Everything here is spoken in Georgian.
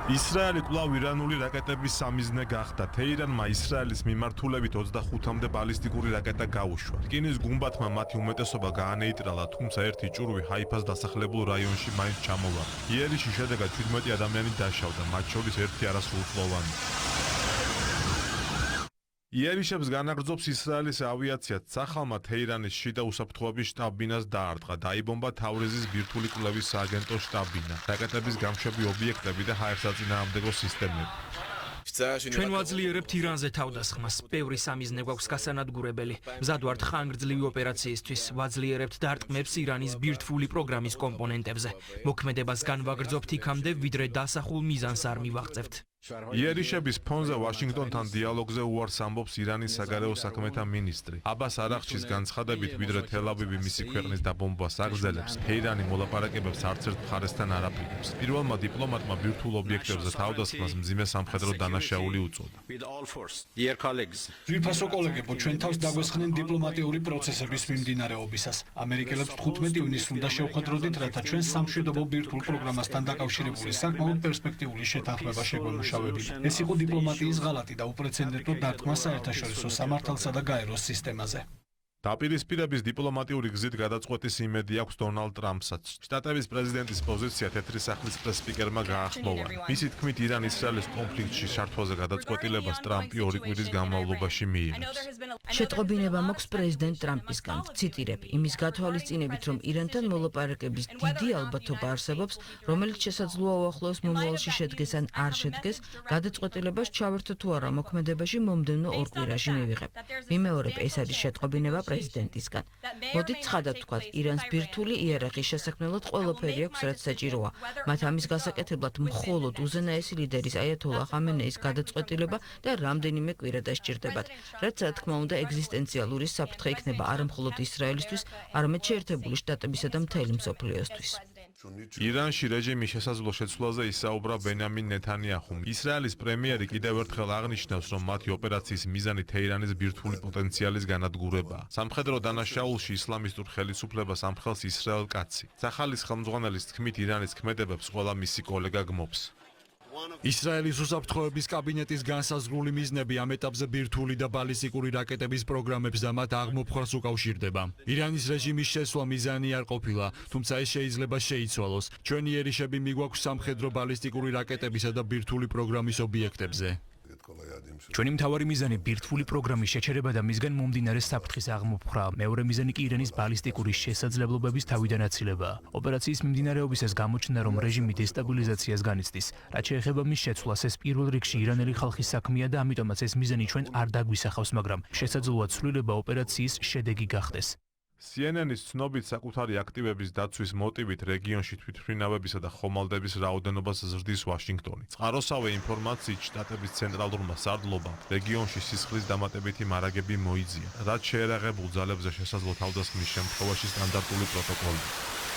ისრაელი კვლავ ირანული რაკეტების სამიზნე გახდა. თეირანმა ისრაელის მიმართულებით 25-მდე ბალისტიკური რაკეტა გაუშვა. რკინის გუმბათმა მათი უმეტესობა გაანეიტრალა, თუმცა ერთი ჭურვი ჰაიფას დასახლებულ რაიონში მაინც ჩამოვა. იერიში შედეგად 17 ადამიანი დაშავდა, მათ შორის ერთი არასრულწლოვანი. იერიშებს განაგრძობს ისრაელის ავიაციაც. სახალმა თეირანის შიდა უსაფრთხოების შტაბ-ბინას დაარტყა. დაიბომბა თავრიზის ბირთვული კვლევის სააგენტოს შტაბ-ბინა, რაკეტების გამშვები ობიექტები და ჰაერსაწინააღმდეგო სისტემები. ჩვენ ვაძლიერებთ ირანზე თავდასხმას. ბევრი სამიზნე გვაქვს გასანადგურებელი. მზად ვართ ხანგრძლივი ოპერაციისთვის. ვაძლიერებთ დარტყმებს ირანის ბირთვული პროგრამის კომპონენტებზე. მოქმედებას განვაგრძობთ იქამდე, ვიდრე დასახულ მიზანს არ მივაღწევთ. იერიშების ფონზე ვაშინგტონთან დიალოგზე უარს ამბობს ირანის საგარეო საქმეთა მინისტრი. აბას არაღჩის განცხადებით, ვიდრე თელ-ავივი მისი ქვეყნის დაბომბვას აგრძელებს, თეირანი მოლაპარაკებებს არც ერთ მხარესთან არ აპირებს. პირველმა დიპლომატმა ბირთვულ ობიექტებზე თავდასხმას მძიმე სამხედრო დანაშაული უწოდა. ძვირფასო კოლეგებო, ჩვენ თავს დაგვესხნენ დიპლომატიური პროცესების მიმდინარეობისას. ამერიკელებს 15 ივნისს უნდა შევხვედროდით, რათა ჩვენ სამშვიდობო ბირთვულ პროგრამასთან დაკავშირებული საკმაოდ პერსპექტიული შეთანხმება შეგვემუშავებინა. ეს იყო დიპლომატიის ღალატი და უპრეცედენტო დარტყმა საერთაშორისო სამართალსა და გაეროს სისტემაზე. დაპირისპირების დიპლომატიური გზით გადაწყვეტის იმედი აქვს დონალდ ტრამპსაც. შტატების პრეზიდენტის პოზიცია თეთრი სახლის პრეს-სპიკერმა გაახმოვა. მისი თქმით, ირან-ისრაელის კონფლიქტში ჩართვაზე გადაწყვეტილებას ტრამპი 2 კვირის განმავლობაში მიიღებს. შეტყობინება მაქვს პრეზიდენტ ტრამპისგან. ციტირებ, იმის გათვალისწინებით, რომ ირანთან მოლაპარაკების დიდი ალბათობა არსებობს, რომელიც შესაძლოა უახლოეს მომავალში შედგეს ან არ შედგეს, გადაწყვეტილებას ჩავერთო თუ არა მოქმედებაში მომდევნო 2 კვირაში მივიღებ. მიმეორებ, ეს არის შეტყობინება პრეზიდენტისგან. მოდით ცხადად ვთქვათ, ირანს ბირთვული იარაღის შესაქმნელად ყველაფერი აქვს, რაც საჭიროა. მათ ამის გასაკეთებლად მხოლოდ უზენაესი ლიდერის აიათოლა ხამენეის გადაწყვეტილება და რამდენიმე კვირა დასჭირდებათ, რაც რა თქმა უნდა ეგზისტენციალური საფრთხე იქნება არა მხოლოდ ისრაელისთვის, არამედ შეერთებული შტატებისა და მთელი მსოფლიოსთვის. ირანში რეჟიმის შესაძლო შეცვლაზე ისაუბრა ბენიამინ ნეთანიაჰუმ. ისრაელის პრემიერი კიდევ ერთხელ აღნიშნავს, რომ მათი ოპერაციის მიზანი თეირანის ბირთვული პოტენციალის განადგურებაა. სამხედრო დანაშაულში ისლამისტურ ხელისუფლებას ამხელს ისრაელ კაცი. სახალის ხელმძღვანელის თქმით, ირანის ქმედებებს ყველა მისი კოლეგა გმობს. ისრაელის უსაფრთხოების კაბინეტის განსაზღვრული მიზნები ამ ეტაპზე ბირთვული და ბალისტიკური რაკეტების პროგრამებს და მათ აღმოფხვრას უკავშირდება. ირანის რეჟიმის შესვლა მიზანი არ ყოფილა, თუმცა ეს შეიძლება შეიცვალოს. ჩვენი იერიშები მიგვაქვს სამხედრო ბალისტიკური რაკეტებისა და ბირთვული პროგრამის ობიექტებზე. ჩვენი მთავარი მიზანი ბირთვული პროგრამის შეჩერება და მისგან მომდინარე საფრთხის აღმოფხვრა. მეორე მიზანი კი ირანის ბალისტიკური შესაძლებლობების თავიდან აცილებაა. ოპერაციის მიმდინარეობისას გამოჩნდა, რომ რეჟიმი დესტაბილიზაციას განიცდის. რაც შეეხება მის შეცვლას, ეს პირველ რიგში ირანელი ხალხის საქმეა და ამიტომაც ეს მიზანი ჩვენ არ დაგვისახავს, მაგრამ შესაძლოა ცვლილება ოპერაციის შედეგი გახდეს. CNN-ის ცნობით საკუთარი აქტივების დაცვის მოტივით რეგიონში თვითმფრინავებისა და ხომალდების რაოდენობას ზრდის ვაშინგტონი. წყაროსავე ინფორმაციით შტატების ცენტრალურმა სარდლობამ რეგიონში სისხლის დამატებითი მარაგები მოიძია, რაც შეერაღებულ ძალებზე შესაძლო თავდასხმის შემთხვევაში სტანდარტული პროტოკოლია.